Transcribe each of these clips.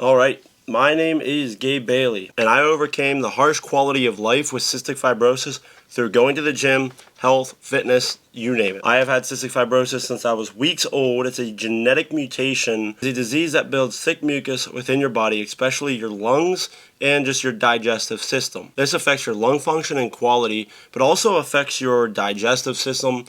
All right, my name is Gabe Bailey, and I overcame the harsh quality of life with cystic fibrosis through going to the gym, health, fitness, you name it. I have had cystic fibrosis since I was weeks old. It's a genetic mutation. It's a disease that builds thick mucus within your body, especially your lungs and just your digestive system. This affects your lung function and quality, but also affects your digestive system.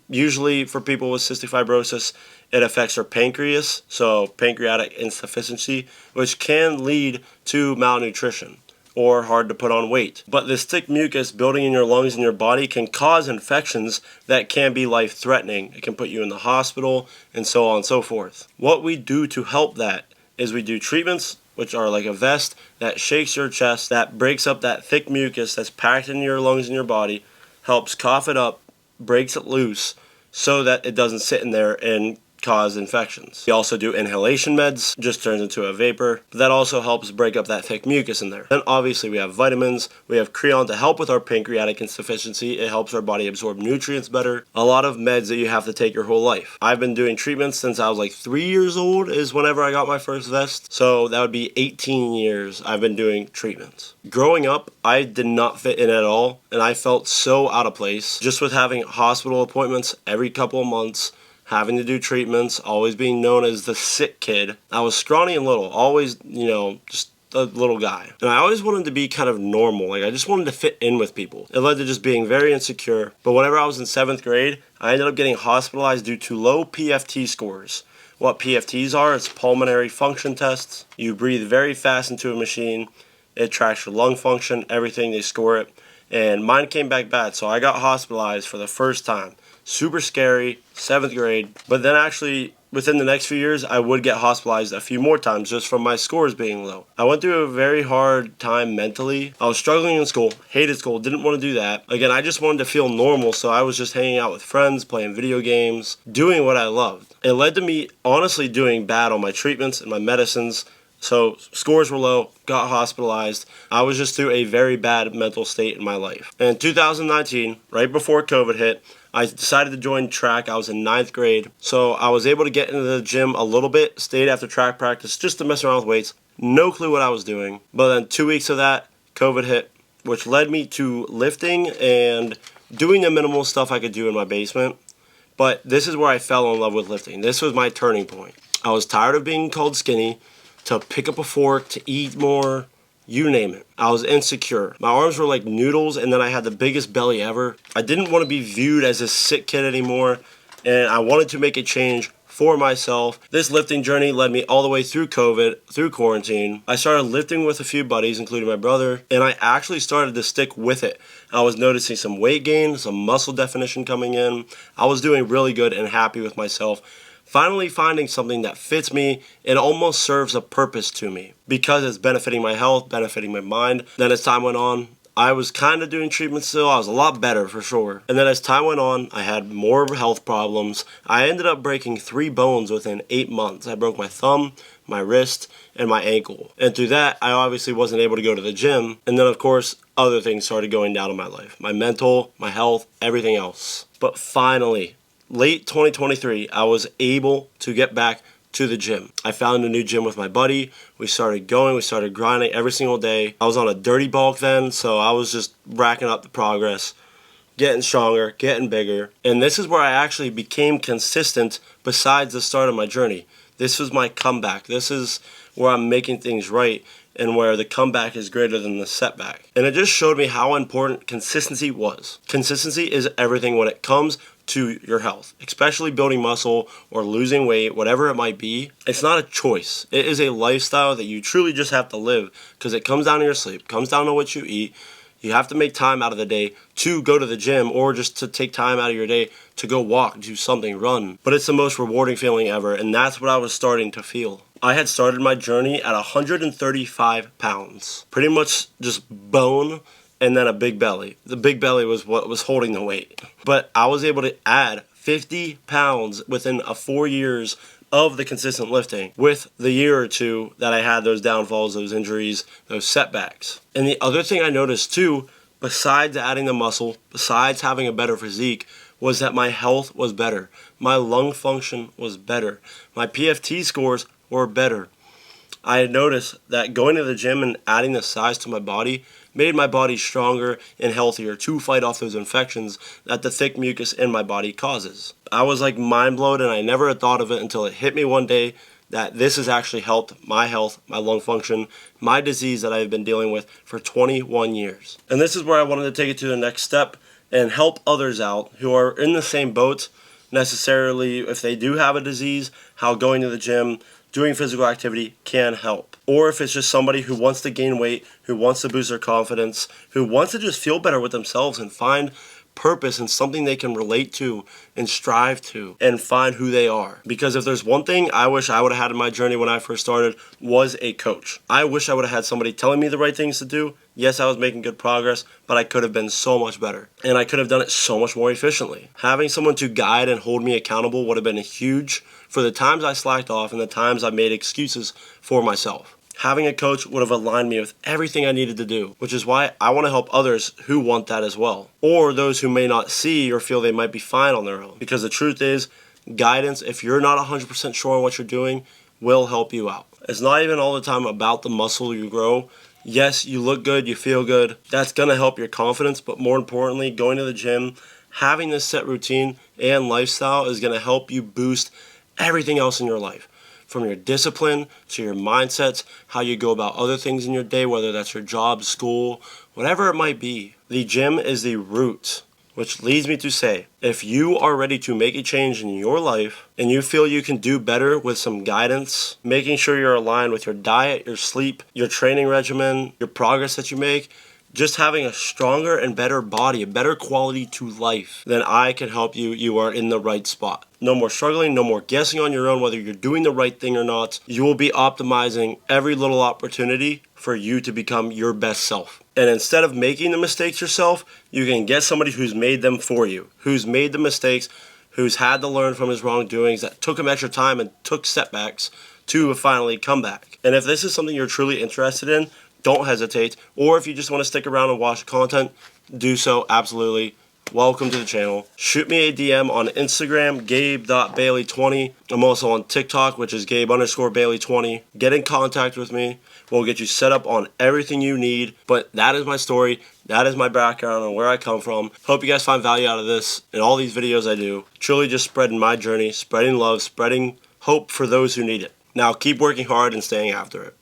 Usually for people with cystic fibrosis, it affects their pancreas, so pancreatic insufficiency, which can lead to malnutrition or hard to put on weight. But this thick mucus building in your lungs and your body can cause infections that can be life-threatening. It can put you in the hospital and so on and so forth. What we do to help that is we do treatments, which are like a vest that shakes your chest, that breaks up that thick mucus that's packed in your lungs and your body, helps cough it up, breaks it loose so that it doesn't sit in there and cause infections. We also do inhalation meds, just turns into a vapor. That also helps break up that thick mucus in there. Then obviously we have vitamins. We have Creon to help with our pancreatic insufficiency. It helps our body absorb nutrients better. A lot of meds that you have to take your whole life. I've been doing treatments since I was like 3 years old is whenever I got my first vest. So that would be 18 years I've been doing treatments. Growing up, I did not fit in at all, and I felt so out of place just with having hospital appointments every couple of months, having to do treatments, always being known as the sick kid. I was scrawny and little, always, just a little guy. And I always wanted to be kind of normal. Like, I just wanted to fit in with people. It led to just being very insecure. But whenever I was in 7th grade, I ended up getting hospitalized due to low PFT scores. What PFTs are, it's pulmonary function tests. You breathe very fast into a machine. It tracks your lung function, everything, they score it. And mine came back bad, so I got hospitalized for the first time. Super scary, 7th grade. But then actually, within the next few years, I would get hospitalized a few more times just from my scores being low. I went through a very hard time mentally. I was struggling in school, hated school, didn't want to do that. Again, I just wanted to feel normal, so I was just hanging out with friends, playing video games, doing what I loved. It led to me honestly doing bad on my treatments and my medicines. So scores were low, got hospitalized. I was just through a very bad mental state in my life. And in 2019, right before COVID hit, I decided to join track. I was in 9th grade. So I was able to get into the gym a little bit, stayed after track practice just to mess around with weights. No clue what I was doing. But then 2 weeks of that, COVID hit, which led me to lifting and doing the minimal stuff I could do in my basement. But this is where I fell in love with lifting. This was my turning point. I was tired of being called skinny, to pick up a fork, to eat more, you name it. I was insecure. My arms were like noodles, and then I had the biggest belly ever. I didn't want to be viewed as a sick kid anymore, and I wanted to make a change for myself. This lifting journey led me all the way through COVID, through quarantine. I started lifting with a few buddies, including my brother, and I actually started to stick with it. I was noticing some weight gain, some muscle definition coming in. I was doing really good and happy with myself. Finally finding something that fits me and almost serves a purpose to me because it's benefiting my health, benefiting my mind. Then as time went on, I was kind of doing treatment still. I was a lot better for sure. And then as time went on, I had more health problems. I ended up breaking 3 bones within 8 months. I broke my thumb, my wrist, and my ankle. And through that, I obviously wasn't able to go to the gym. And then of course, other things started going down in my life. My mental, my health, everything else. But finally, late 2023, I was able to get back to the gym. I found a new gym with my buddy. We started going, we started grinding every single day. I was on a dirty bulk then, so I was just racking up the progress, getting stronger, getting bigger. And this is where I actually became consistent besides the start of my journey. This was my comeback. This is where I'm making things right and where the comeback is greater than the setback. And it just showed me how important consistency was. Consistency is everything when it comes to your health, especially building muscle or losing weight, whatever it might be. It's not a choice. It is a lifestyle that you truly just have to live because it comes down to your sleep, it comes down to what you eat. You have to make time out of the day to go to the gym or just to take time out of your day to go walk, do something, run. But it's the most rewarding feeling ever, and that's what I was starting to feel. I had started my journey at 135 pounds, pretty much just bone and then a big belly. The big belly was what was holding the weight. But I was able to add 50 pounds within 4 years of the consistent lifting with the year or two that I had those downfalls, those injuries, those setbacks. And the other thing I noticed too, besides adding the muscle, besides having a better physique, was that my health was better. My lung function was better. My PFT scores were better. I had noticed that going to the gym and adding the size to my body made my body stronger and healthier to fight off those infections that the thick mucus in my body causes. I was like mind blown, and I never had thought of it until it hit me one day that this has actually helped my health, my lung function, my disease that I've been dealing with for 21 years. And this is where I wanted to take it to the next step and help others out who are in the same boat necessarily if they do have a disease, how going to the gym, doing physical activity can help. Or if it's just somebody who wants to gain weight, who wants to boost their confidence, who wants to just feel better with themselves and find purpose and something they can relate to and strive to and find who they are. Because if there's one thing I wish I would have had in my journey when I first started was a coach. I wish I would have had somebody telling me the right things to do. Yes, I was making good progress, but I could have been so much better. And I could have done it so much more efficiently. Having someone to guide and hold me accountable would have been huge for the times I slacked off and the times I made excuses for myself. Having a coach would have aligned me with everything I needed to do, which is why I want to help others who want that as well, or those who may not see or feel they might be fine on their own. Because the truth is, guidance, if you're not 100% sure on what you're doing, will help you out. It's not even all the time about the muscle you grow. Yes, you look good, you feel good. That's going to help your confidence, but more importantly, going to the gym, having this set routine and lifestyle is going to help you boost everything else in your life. From your discipline to your mindsets, how you go about other things in your day, whether that's your job, school, whatever it might be. The gym is the root, which leads me to say, if you are ready to make a change in your life and you feel you can do better with some guidance, making sure you're aligned with your diet, your sleep, your training regimen, your progress that you make, just having a stronger and better body, a better quality to life, then I can help you. You are in the right spot. No more struggling, no more guessing on your own whether you're doing the right thing or not. You will be optimizing every little opportunity for you to become your best self. And instead of making the mistakes yourself, you can get somebody who's made them for you, who's made the mistakes, who's had to learn from his wrongdoings, that took him extra time and took setbacks to finally come back. And if this is something you're truly interested in, don't hesitate. Or if you just want to stick around and watch content, do so, absolutely. Welcome to the channel. Shoot me a DM on Instagram, gabe.bailey20. I'm also on TikTok, which is gabe_bailey20. Get in contact with me. We'll get you set up on everything you need. But that is my story. That is my background and where I come from. Hope you guys find value out of this and all these videos I do. Truly just spreading my journey, spreading love, spreading hope for those who need it. Now keep working hard and staying after it.